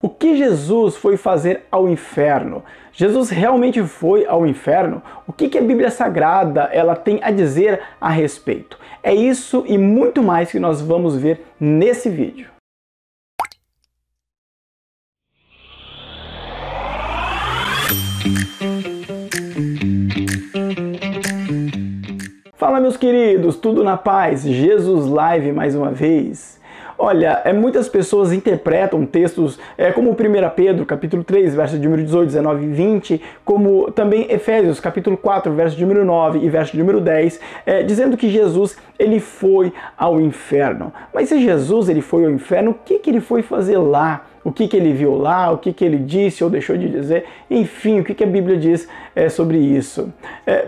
O que Jesus foi fazer ao inferno? Jesus realmente foi ao inferno? O que a Bíblia Sagrada ela tem a dizer a respeito? É isso e muito mais que nós vamos ver nesse vídeo. Fala, meus queridos, tudo na paz? Jesus Live mais uma vez. Olha, muitas pessoas interpretam textos como 1 Pedro, capítulo 3, versos de número 18, 19 e 20, como também Efésios, capítulo 4, verso de número 9 e verso de número 10, dizendo que Jesus ele foi ao inferno. Mas se Jesus ele foi ao inferno, o que ele foi fazer lá? O que ele viu lá, o que ele disse ou deixou de dizer, enfim, o que a Bíblia diz sobre isso.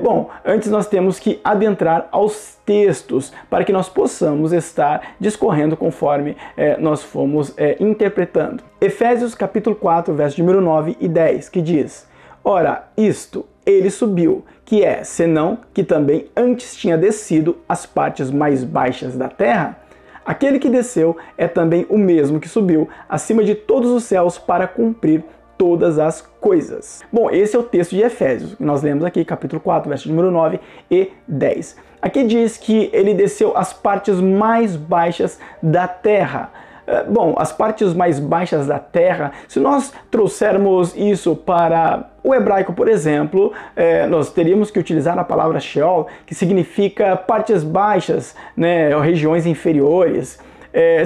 Bom, antes nós temos que adentrar aos textos para que nós possamos estar discorrendo conforme nós fomos interpretando. Efésios capítulo 4, verso de número 9 e 10, que diz: Ora, isto, ele subiu, que é, senão que também antes tinha descido às partes mais baixas da terra. Aquele que desceu é também o mesmo que subiu acima de todos os céus para cumprir todas as coisas. Bom, esse é o texto de Efésios, que nós lemos aqui, capítulo 4, verso número 9 e 10. Aqui diz que ele desceu às partes mais baixas da terra. Bom, as partes mais baixas da terra, se nós trouxermos isso para o hebraico, por exemplo, nós teríamos que utilizar a palavra Sheol, que significa partes baixas, né, ou regiões inferiores.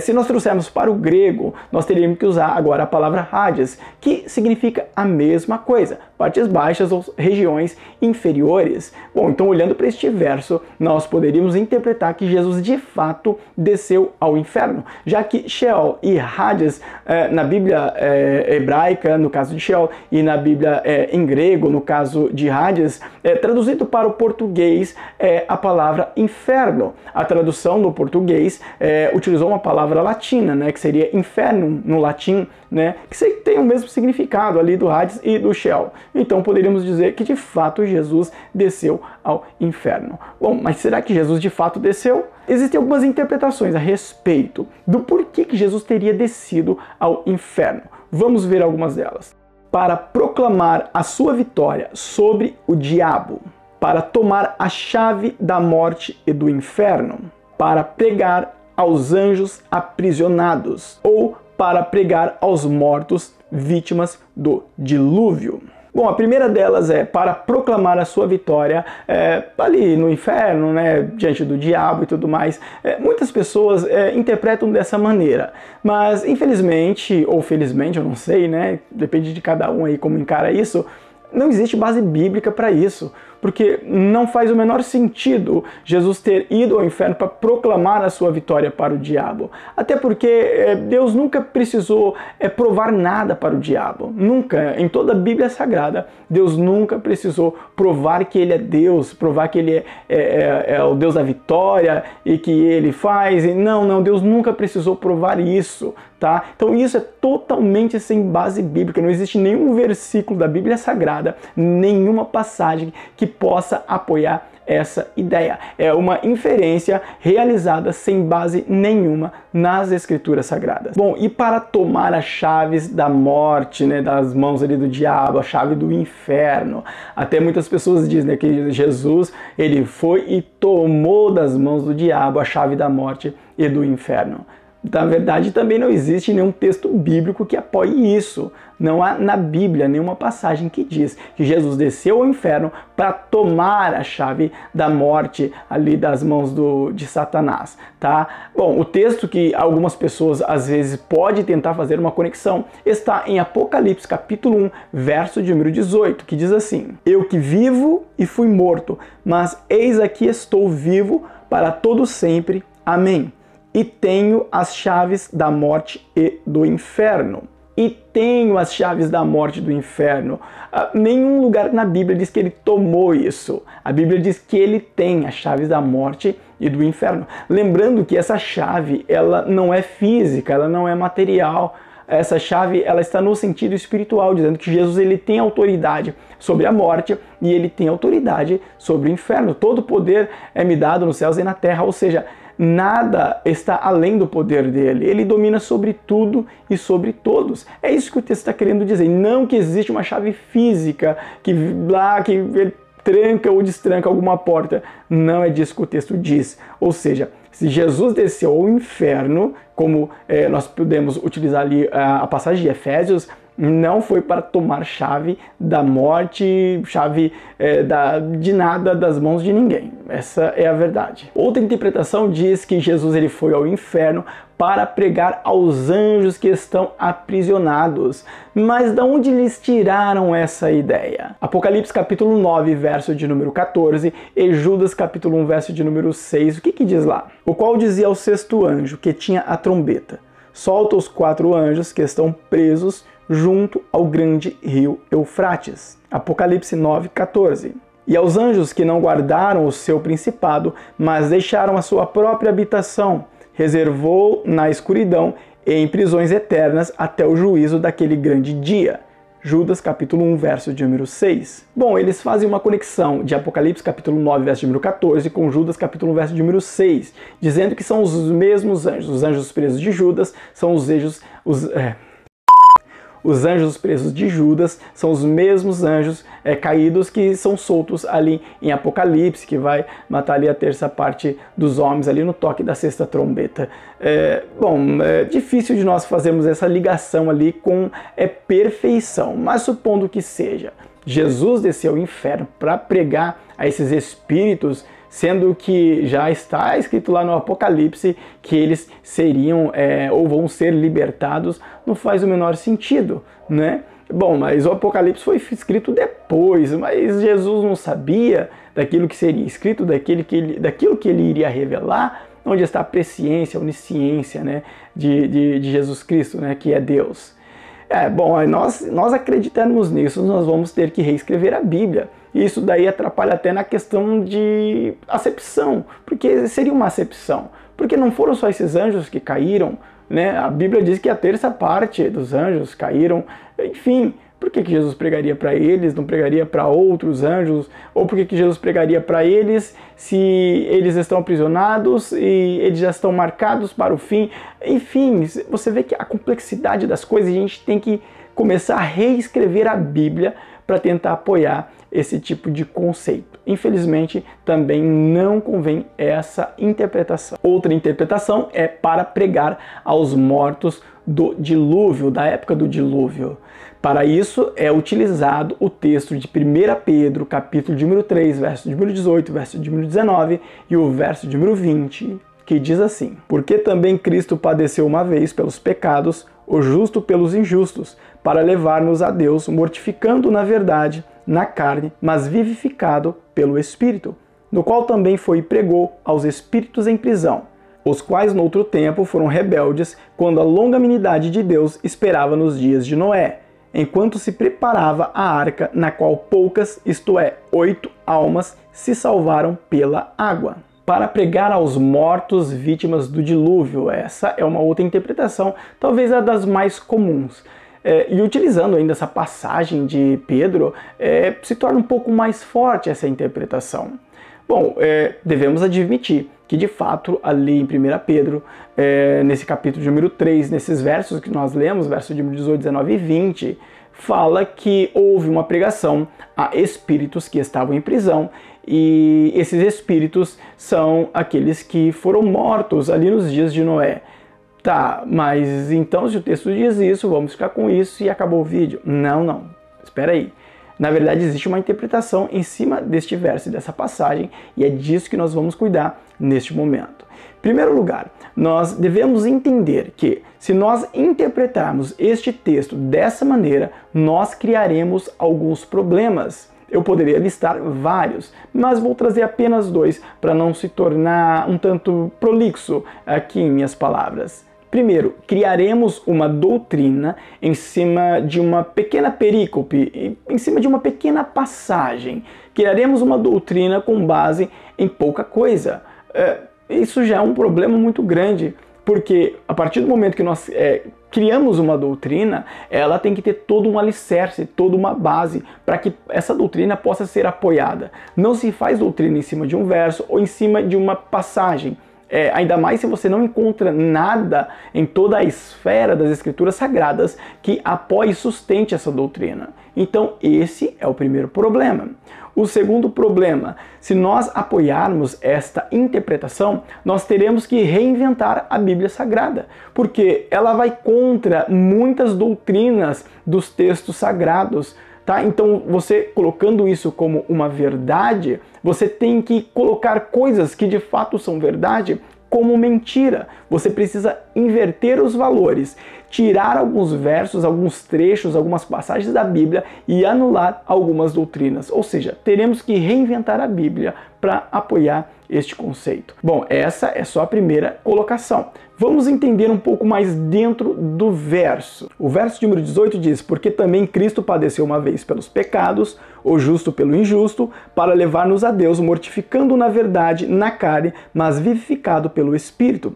Se nós trouxermos para o grego, nós teríamos que usar agora a palavra Hades, que significa a mesma coisa, partes baixas ou regiões inferiores. Bom, então olhando para este verso, nós poderíamos interpretar que Jesus de fato desceu ao inferno, já que Sheol e Hades na Bíblia hebraica, no caso de Sheol, e na Bíblia em grego, no caso de Hades, traduzido para o português é a palavra inferno. A tradução no português utilizou uma palavra latina, né, que seria inferno no latim, né, que tem o mesmo significado ali do Hades e do Sheol. Então poderíamos dizer que de fato Jesus desceu ao inferno. Bom, mas será que Jesus de fato desceu? Existem algumas interpretações a respeito do porquê que Jesus teria descido ao inferno. Vamos ver algumas delas. Para proclamar a sua vitória sobre o diabo, para tomar a chave da morte e do inferno, para pregar aos anjos aprisionados ou para pregar aos mortos vítimas do dilúvio. Bom, a primeira delas é para proclamar a sua vitória ali no inferno, né, diante do diabo e tudo mais. Muitas pessoas interpretam dessa maneira, mas infelizmente, ou felizmente, eu não sei, né, depende de cada um aí como encara isso, não existe base bíblica para isso, porque não faz o menor sentido Jesus ter ido ao inferno para proclamar a sua vitória para o diabo. Até porque Deus nunca precisou provar nada para o diabo. Nunca, em toda a Bíblia Sagrada, Deus nunca precisou provar que Ele é Deus, provar que Ele é o Deus da vitória e que Ele faz. Não, Deus nunca precisou provar isso. Tá? Então isso é totalmente sem base bíblica, não existe nenhum versículo da Bíblia Sagrada, nenhuma passagem que possa apoiar essa ideia. É uma inferência realizada sem base nenhuma nas Escrituras Sagradas. Bom, e para tomar as chaves da morte, né, das mãos ali do diabo, a chave do inferno, até muitas pessoas dizem, né, que Jesus ele foi e tomou das mãos do diabo a chave da morte e do inferno. Na verdade, também não existe nenhum texto bíblico que apoie isso. Não há na Bíblia nenhuma passagem que diz que Jesus desceu ao inferno para tomar a chave da morte ali das mãos de Satanás, tá? Bom, o texto que algumas pessoas às vezes podem tentar fazer uma conexão está em Apocalipse capítulo 1, verso de número 18, que diz assim: Eu que vivo e fui morto, mas eis aqui estou vivo para todo sempre. Amém. E tenho as chaves da morte e do inferno. E tenho as chaves da morte e do inferno. Nenhum lugar na Bíblia diz que ele tomou isso. A Bíblia diz que ele tem as chaves da morte e do inferno. Lembrando que essa chave, ela não é física, ela não é material. Essa chave, ela está no sentido espiritual, dizendo que Jesus ele tem autoridade sobre a morte e ele tem autoridade sobre o inferno. Todo poder é me dado nos céus e na terra, ou seja, nada está além do poder dele. Ele domina sobre tudo e sobre todos. É isso que o texto está querendo dizer. Não que existe uma chave física que ele tranca ou destranca alguma porta. Não é disso que o texto diz. Ou seja, se Jesus desceu ao inferno, como nós podemos utilizar ali a passagem de Efésios, não foi para tomar chave da morte, chave de nada das mãos de ninguém. Essa é a verdade. Outra interpretação diz que Jesus ele foi ao inferno para pregar aos anjos que estão aprisionados. Mas de onde eles tiraram essa ideia? Apocalipse capítulo 9, verso de número 14 e Judas capítulo 1, verso de número 6. O que diz lá? O qual dizia ao sexto anjo que tinha a trombeta: solta os 4 anjos que estão presos junto ao grande rio Eufrates. Apocalipse 9, 14. E aos anjos que não guardaram o seu principado, mas deixaram a sua própria habitação, reservou na escuridão e em prisões eternas até o juízo daquele grande dia. Judas capítulo 1, verso de número 6. Bom, eles fazem uma conexão de Apocalipse capítulo 9, verso de número 14 com Judas capítulo 1, verso de número 6, dizendo que são os mesmos anjos. Os anjos presos de Judas são os anjos presos de Judas são os mesmos anjos caídos que são soltos ali em Apocalipse, que vai matar ali a terça parte dos homens ali no toque da sexta trombeta. É difícil de nós fazermos essa ligação ali com perfeição, mas supondo que seja, Jesus desceu ao inferno para pregar a esses espíritos, sendo que já está escrito lá no Apocalipse que eles seriam ou vão ser libertados, não faz o menor sentido, né? Bom, mas o Apocalipse foi escrito depois, mas Jesus não sabia daquilo que seria escrito, daquilo que ele iria revelar, onde está a presciência, a onisciência, né, de Jesus Cristo, né, que é Deus. Nós acreditamos nisso, nós vamos ter que reescrever a Bíblia. E isso daí atrapalha até na questão de acepção, porque seria uma acepção. Porque não foram só esses anjos que caíram, né? A Bíblia diz que a terça parte dos anjos caíram. Enfim, por que Jesus pregaria para eles, não pregaria para outros anjos? Ou por que Jesus pregaria para eles se eles estão aprisionados e eles já estão marcados para o fim? Enfim, você vê que a complexidade das coisas, a gente tem que começar a reescrever a Bíblia para tentar apoiar esse tipo de conceito. Infelizmente, também não convém essa interpretação. Outra interpretação é para pregar aos mortos do dilúvio, da época do dilúvio. Para isso é utilizado o texto de 1 Pedro, capítulo de número 3, verso de número 18, verso de número 19 e o verso de número 20, que diz assim: porque também Cristo padeceu uma vez pelos pecados, o justo pelos injustos, para levar-nos a Deus, mortificando na verdade, na carne, mas vivificado pelo Espírito, no qual também foi e pregou aos espíritos em prisão, os quais noutro tempo foram rebeldes, quando a longanimidade de Deus esperava nos dias de Noé, enquanto se preparava a arca, na qual poucas, isto é, 8 almas, se salvaram pela água. Para pregar aos mortos vítimas do dilúvio. Essa é uma outra interpretação, talvez a das mais comuns. E utilizando ainda essa passagem de Pedro, se torna um pouco mais forte essa interpretação. Bom, devemos admitir que de fato ali em 1 Pedro, nesse capítulo de número 3, nesses versos que nós lemos, versos de 18, 19 e 20, fala que houve uma pregação a espíritos que estavam em prisão, e esses espíritos são aqueles que foram mortos ali nos dias de Noé. Tá, mas então se o texto diz isso, vamos ficar com isso e acabou o vídeo. Não, espera aí. Na verdade existe uma interpretação em cima deste verso e dessa passagem, e é disso que nós vamos cuidar neste momento. Em primeiro lugar, nós devemos entender que se nós interpretarmos este texto dessa maneira, nós criaremos alguns problemas. Eu poderia listar vários, mas vou trazer apenas 2 para não se tornar um tanto prolixo aqui em minhas palavras. Primeiro, criaremos uma doutrina em cima de uma pequena perícope, em cima de uma pequena passagem. Criaremos uma doutrina com base em pouca coisa. Isso já é um problema muito grande, porque a partir do momento que nós criamos uma doutrina, ela tem que ter todo um alicerce, toda uma base, para que essa doutrina possa ser apoiada. Não se faz doutrina em cima de um verso ou em cima de uma passagem. ainda mais se você não encontra nada em toda a esfera das Escrituras Sagradas que apoie e sustente essa doutrina. Então, esse é o primeiro problema. O segundo problema, se nós apoiarmos esta interpretação, nós teremos que reinventar a Bíblia Sagrada, porque ela vai contra muitas doutrinas dos textos sagrados. Tá? Então, você colocando isso como uma verdade, você tem que colocar coisas que de fato são verdade como mentira. Você precisa inverter os valores, tirar alguns versos, alguns trechos, algumas passagens da Bíblia e anular algumas doutrinas. Ou seja, teremos que reinventar a Bíblia para apoiar este conceito. Bom, essa é só a primeira colocação. Vamos entender um pouco mais dentro do verso. O verso de número 18 diz: porque também Cristo padeceu uma vez pelos pecados, o justo pelo injusto, para levar-nos a Deus, mortificando na verdade na carne, mas vivificado pelo Espírito.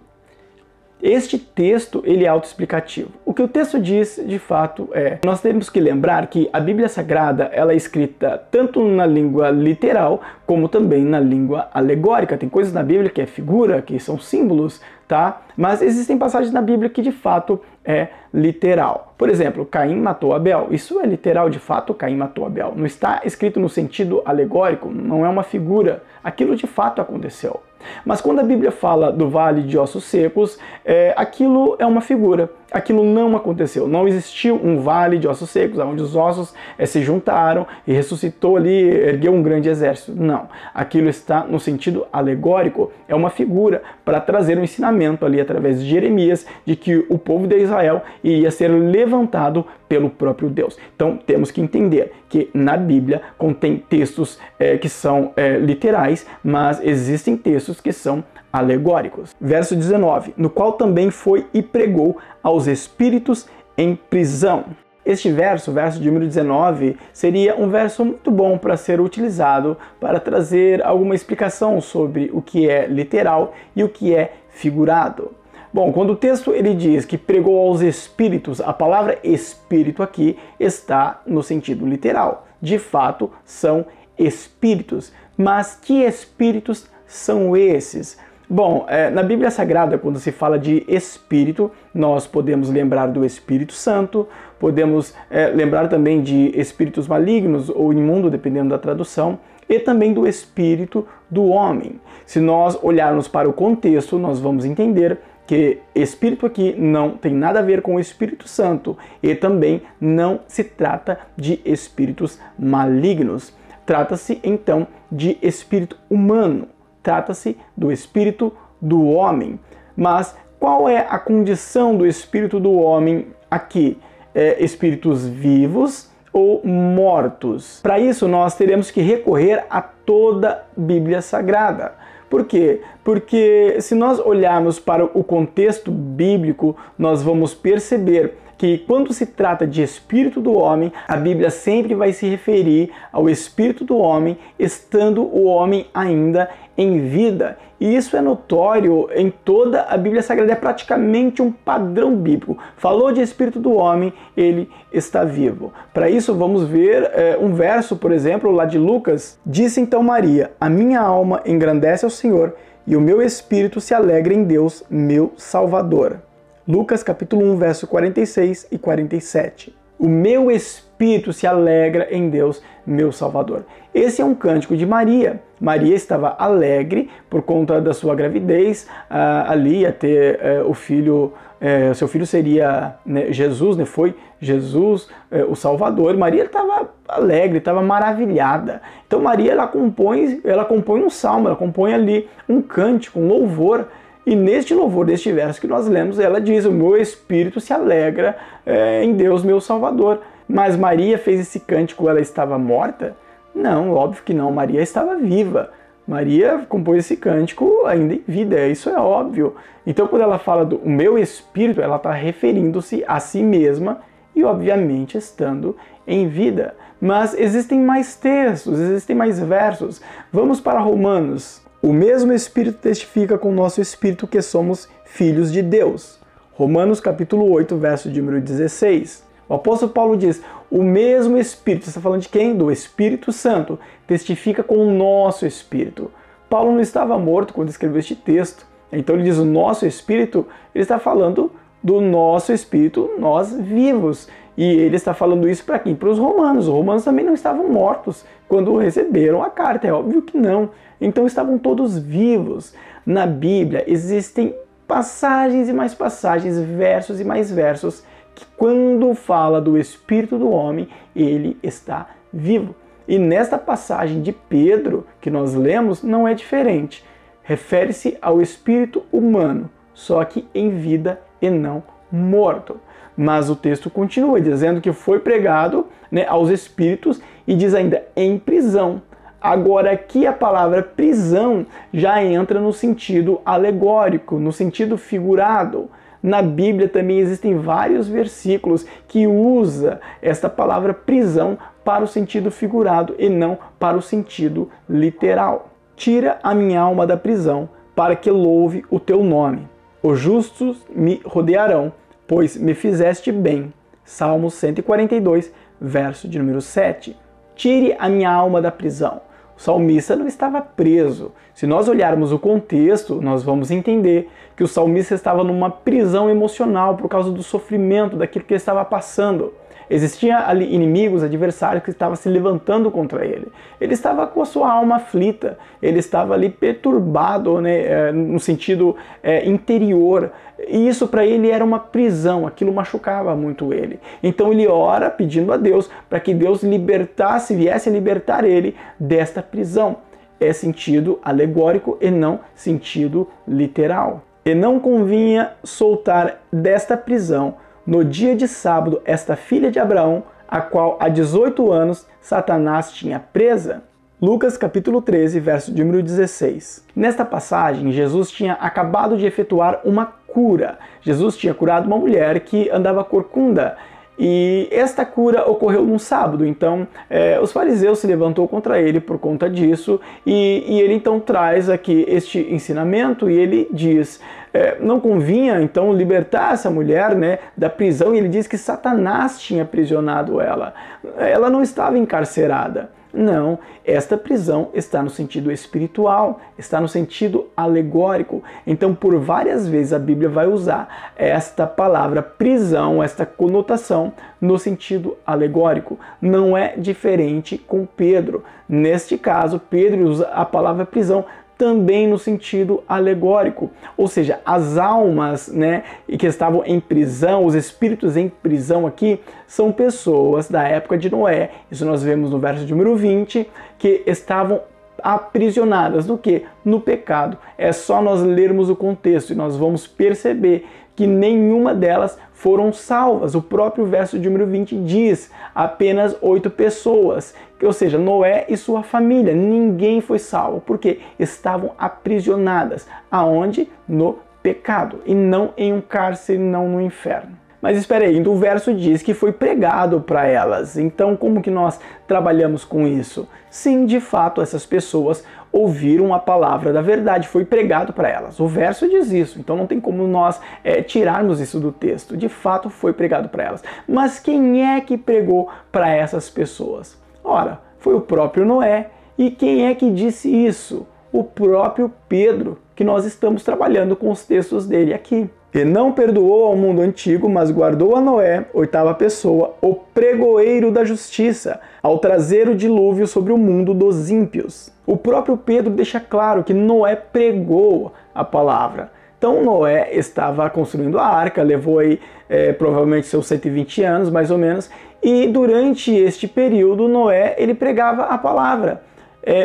Este texto, ele é autoexplicativo. O que o texto diz, de fato, nós temos que lembrar que a Bíblia Sagrada, ela é escrita tanto na língua literal, como também na língua alegórica. Tem coisas na Bíblia que é figura, que são símbolos, tá? Mas existem passagens na Bíblia que, de fato, é literal. Por exemplo, Caim matou Abel. Isso é literal, de fato, Caim matou Abel. Não está escrito no sentido alegórico, não é uma figura. Aquilo, de fato, aconteceu. Mas quando a Bíblia fala do vale de ossos secos, aquilo é uma figura. Aquilo não aconteceu. Não existiu um vale de ossos secos, onde os ossos se juntaram e ressuscitou ali, ergueu um grande exército. Não. Aquilo está no sentido alegórico. É uma figura para trazer um ensinamento ali através de Jeremias de que o povo de Israel iria ser levantado pelo próprio Deus. Então temos que entender que na Bíblia contém textos que são literais, mas existem textos que são alegóricos. Verso 19, no qual também foi e pregou aos espíritos em prisão. Este verso, verso de número 19, seria um verso muito bom para ser utilizado para trazer alguma explicação sobre o que é literal e o que é figurado. Bom, quando o texto ele diz que pregou aos espíritos, a palavra espírito aqui está no sentido literal. De fato, são espíritos. Mas que espíritos são esses? Bom, na Bíblia Sagrada, quando se fala de Espírito, nós podemos lembrar do Espírito Santo, podemos lembrar também de espíritos malignos ou imundo, dependendo da tradução, e também do espírito do homem. Se nós olharmos para o contexto, nós vamos entender que espírito aqui não tem nada a ver com o Espírito Santo e também não se trata de espíritos malignos. Trata-se então de espírito humano. Trata-se do espírito do homem. Mas qual é a condição do espírito do homem aqui? Espíritos vivos ou mortos? Para isso, nós teremos que recorrer a toda a Bíblia Sagrada. Por quê? Porque se nós olharmos para o contexto bíblico, nós vamos perceber que quando se trata de espírito do homem, a Bíblia sempre vai se referir ao espírito do homem, estando o homem ainda em vida. E isso é notório em toda a Bíblia Sagrada, é praticamente um padrão bíblico. Falou de espírito do homem, ele está vivo. Para isso vamos ver um verso, por exemplo, lá de Lucas. Disse então Maria: a minha alma engrandece ao Senhor, e o meu espírito se alegra em Deus, meu Salvador. Lucas capítulo 1, verso 46 e 47. O meu espírito se alegra em Deus, meu Salvador. Esse é um cântico de Maria. Maria estava alegre por conta da sua gravidez, ali ia ter o filho, seu filho seria Jesus, foi Jesus o Salvador. Maria estava alegre, estava maravilhada. Então Maria ela compõe um salmo, ela compõe ali um cântico, um louvor. E neste louvor, deste verso que nós lemos, ela diz: o meu espírito se alegra em Deus, meu Salvador. Mas Maria fez esse cântico, ela estava morta? Não, óbvio que não, Maria estava viva. Maria compôs esse cântico ainda em vida, isso é óbvio. Então quando ela fala do meu espírito, ela está referindo-se a si mesma e obviamente estando em vida. Mas existem mais textos, existem mais versos. Vamos para Romanos. O mesmo Espírito testifica com o nosso espírito que somos filhos de Deus. Romanos capítulo 8, verso de número 16. O apóstolo Paulo diz: o mesmo Espírito, você está falando de quem? Do Espírito Santo, testifica com o nosso espírito. Paulo não estava morto quando escreveu este texto. Então ele diz o nosso espírito, ele está falando do nosso espírito, nós vivos. E ele está falando isso para quem? Para os romanos. Os romanos também não estavam mortos quando receberam a carta, é óbvio que não. Então estavam todos vivos. Na Bíblia existem passagens e mais passagens, versos e mais versos, que quando fala do espírito do homem, ele está vivo. E nesta passagem de Pedro, que nós lemos, não é diferente. Refere-se ao espírito humano, só que em vida e não morto. Mas o texto continua dizendo que foi pregado, né, aos espíritos e diz ainda em prisão. Agora aqui a palavra prisão já entra no sentido alegórico, no sentido figurado. Na Bíblia também existem vários versículos que usa esta palavra prisão para o sentido figurado e não para o sentido literal. Tira a minha alma da prisão, para que louve o teu nome. Os justos me rodearão, pois me fizeste bem. Salmo 142, verso de número 7. Tire a minha alma da prisão. O salmista não estava preso. Se nós olharmos o contexto, nós vamos entender que o salmista estava numa prisão emocional por causa do sofrimento, daquilo que ele estava passando. Existiam ali inimigos, adversários que estavam se levantando contra ele. Ele estava com a sua alma aflita, ele estava ali perturbado, né, no sentido interior. E isso para ele era uma prisão, aquilo machucava muito ele. Então ele ora pedindo a Deus para que Deus libertasse, viesse a libertar ele desta prisão. É sentido alegórico e não sentido literal. E não convinha soltar desta prisão no dia de sábado esta filha de Abraão, a qual há 18 anos Satanás tinha presa. Lucas capítulo 13, verso de número 16. Nesta passagem, Jesus tinha acabado de efetuar uma cura. Jesus tinha curado uma mulher que andava corcunda. E esta cura ocorreu num sábado, então os fariseus se levantou contra ele por conta disso, e ele então traz aqui este ensinamento e ele diz, não convinha então libertar essa mulher, né, da prisão, e ele diz que Satanás tinha aprisionado ela. Ela não estava encarcerada. Não, esta prisão está no sentido espiritual, está no sentido alegórico. Então, por várias vezes a Bíblia vai usar esta palavra prisão, esta conotação no sentido alegórico. Não é diferente com Pedro. Neste caso, Pedro usa a palavra prisão também no sentido alegórico, ou seja, as almas, né, que estavam em prisão, os espíritos em prisão aqui, são pessoas da época de Noé. Isso nós vemos no verso de número 20, que estavam aprisionadas no quê? No pecado. É só nós lermos o contexto e nós vamos perceber que nenhuma delas foram salvas. O próprio verso de número 20 diz apenas 8 pessoas, ou seja, Noé e sua família, ninguém foi salvo, porque estavam aprisionadas. Aonde? No pecado, e não em um cárcere, não no inferno. Mas espera aí, então o verso diz que foi pregado para elas. Então como que nós trabalhamos com isso? Sim, de fato, essas pessoas ouviram a palavra da verdade, foi pregado para elas. O verso diz isso, então não tem como nós tirarmos isso do texto. De fato, foi pregado para elas. Mas quem é que pregou para essas pessoas? Ora, foi o próprio Noé. E quem é que disse isso? O próprio Pedro, que nós estamos trabalhando com os textos dele aqui. E não perdoou ao mundo antigo, mas guardou a Noé, 8ª pessoa, o pregoeiro da justiça, ao trazer o dilúvio sobre o mundo dos ímpios. O próprio Pedro deixa claro que Noé pregou a palavra. Então Noé estava construindo a arca, levou aí provavelmente seus 120 anos, mais ou menos, e durante este período Noé ele pregava a palavra.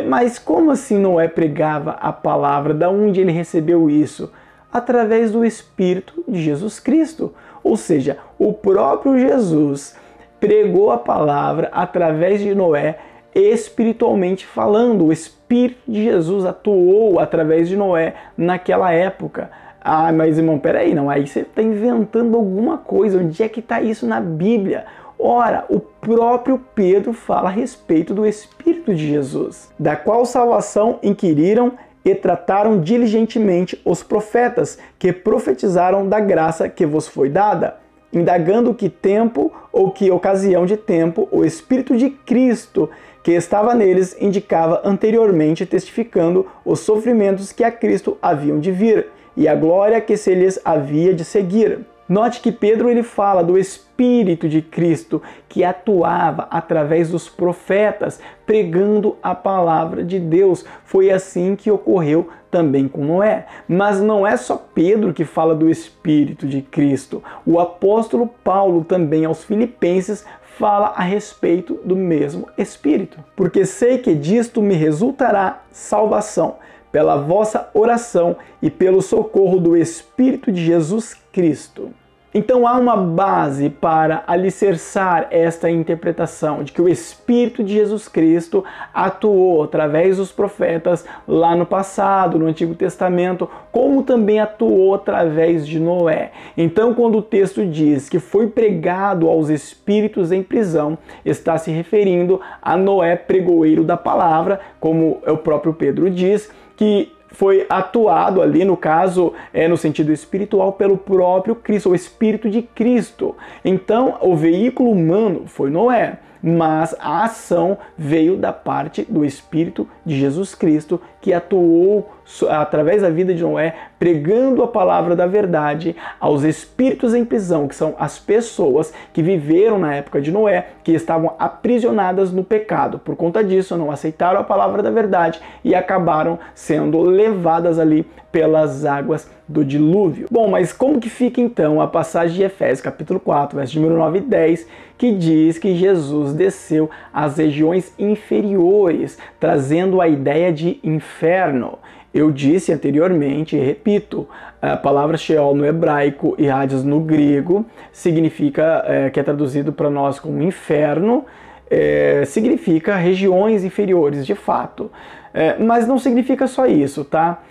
Mas como assim Noé pregava a palavra? Da onde ele recebeu isso? Através do Espírito de Jesus Cristo. Ou seja, o próprio Jesus pregou a palavra através de Noé, espiritualmente falando. O Espírito de Jesus atuou através de Noé naquela época. Ah, mas irmão, peraí, não, aí você está inventando alguma coisa. Onde é que está isso na Bíblia? Ora, o próprio Pedro fala a respeito do Espírito de Jesus, da qual salvação inquiriram e trataram diligentemente os profetas que profetizaram da graça que vos foi dada, indagando que tempo ou que ocasião de tempo o Espírito de Cristo que estava neles indicava anteriormente, testificando os sofrimentos que a Cristo haviam de vir, e a glória que se lhes havia de seguir. Note que Pedro ele fala do Espírito de Cristo que atuava através dos profetas, pregando a palavra de Deus. Foi assim que ocorreu também com Noé. Mas não é só Pedro que fala do Espírito de Cristo. O apóstolo Paulo também aos Filipenses fala a respeito do mesmo Espírito. Porque sei que disto me resultará salvação, pela vossa oração e pelo socorro do Espírito de Jesus Cristo. Então há uma base para alicerçar esta interpretação de que o Espírito de Jesus Cristo atuou através dos profetas lá no passado, no Antigo Testamento, como também atuou através de Noé. Então, quando o texto diz que foi pregado aos espíritos em prisão, está se referindo a Noé, pregoeiro da palavra, como o próprio Pedro diz, que foi atuado ali, no caso, no sentido espiritual, pelo próprio Cristo, o Espírito de Cristo. Então, o veículo humano foi Noé, mas a ação veio da parte do Espírito de Jesus Cristo, que atuou através da vida de Noé, pregando a palavra da verdade aos espíritos em prisão, que são as pessoas que viveram na época de Noé, que estavam aprisionadas no pecado. Por conta disso, não aceitaram a palavra da verdade e acabaram sendo levadas ali pelas águas do dilúvio. Bom, mas como que fica então a passagem de Efésios capítulo 4, verso número 9 e 10, que diz que Jesus desceu às regiões inferiores, trazendo a ideia de inferno? Eu disse anteriormente e repito, a palavra Sheol no hebraico e Hades no grego significa, que é traduzido para nós como inferno, significa regiões inferiores, de fato. Mas não significa só isso, tá?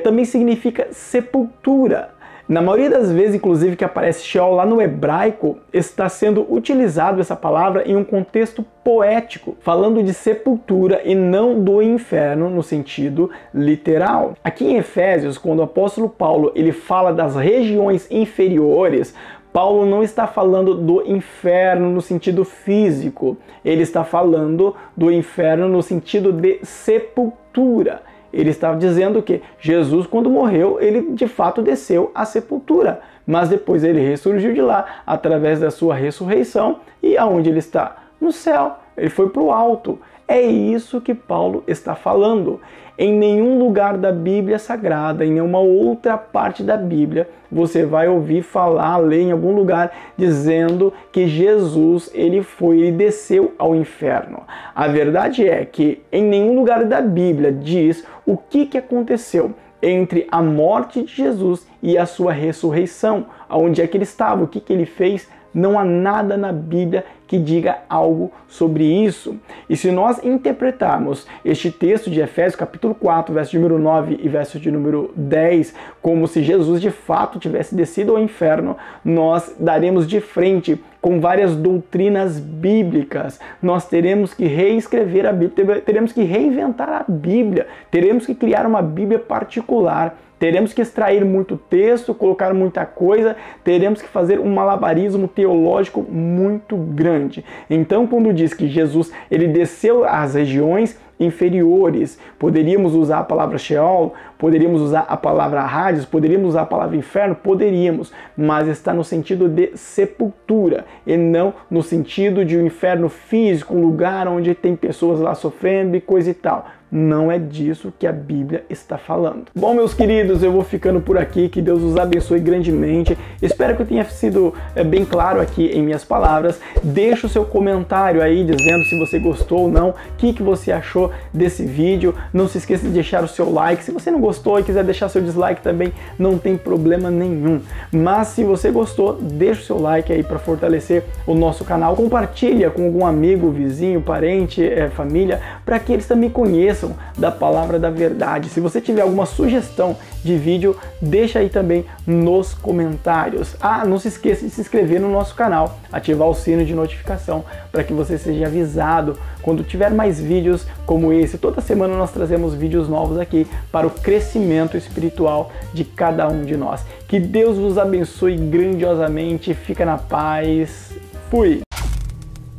Também significa sepultura. Na maioria das vezes, inclusive, que aparece Sheol lá no hebraico, está sendo utilizado essa palavra em um contexto poético, falando de sepultura e não do inferno no sentido literal. Aqui em Efésios, quando o apóstolo Paulo ele fala das regiões inferiores, Paulo não está falando do inferno no sentido físico, ele está falando do inferno no sentido de sepultura. Ele estava dizendo que Jesus, quando morreu, ele de fato desceu à sepultura, mas depois ele ressurgiu de lá através da sua ressurreição e aonde ele está? No céu, ele foi para o alto. É isso que Paulo está falando. Em nenhum lugar da Bíblia Sagrada, em nenhuma outra parte da Bíblia, você vai ouvir falar, ler em algum lugar, dizendo que Jesus ele desceu ao inferno. A verdade é que em nenhum lugar da Bíblia diz o que aconteceu entre a morte de Jesus e a sua ressurreição. Onde é que ele estava, o que ele fez. Não há nada na Bíblia que diga algo sobre isso. E se nós interpretarmos este texto de Efésios capítulo 4, verso de número 9 e verso de número 10, como se Jesus de fato tivesse descido ao inferno, nós daremos de frente com várias doutrinas bíblicas. Nós teremos que reescrever a Bíblia, teremos que reinventar a Bíblia, teremos que criar uma Bíblia particular. Teremos que extrair muito texto, colocar muita coisa, teremos que fazer um malabarismo teológico muito grande. Então, quando diz que Jesus ele desceu às regiões inferiores, poderíamos usar a palavra Sheol, poderíamos usar a palavra Hades, poderíamos usar a palavra inferno, poderíamos, mas está no sentido de sepultura e não no sentido de um inferno físico, um lugar onde tem pessoas lá sofrendo e coisa e tal. Não é disso que a Bíblia está falando. Bom, meus queridos, eu vou ficando por aqui. Que Deus os abençoe grandemente. Espero que eu tenha sido bem claro aqui em minhas palavras. Deixa o seu comentário aí dizendo se você gostou ou não, o que você achou desse vídeo. Não se esqueça de deixar o seu like. Se você não gostou e quiser deixar seu dislike também, não tem problema nenhum. Mas se você gostou, deixa o seu like aí para fortalecer o nosso canal. Compartilha com algum amigo, vizinho, parente, família, para que eles também conheçam da palavra da verdade. Se você tiver alguma sugestão de vídeo, deixa aí também nos comentários. Não se esqueça de se inscrever no nosso canal, ativar o sino de notificação para que você seja avisado quando tiver mais vídeos como esse. Toda semana nós trazemos vídeos novos aqui para o crescimento espiritual de cada um de nós. Que Deus vos abençoe grandiosamente. Fica na paz. Fui!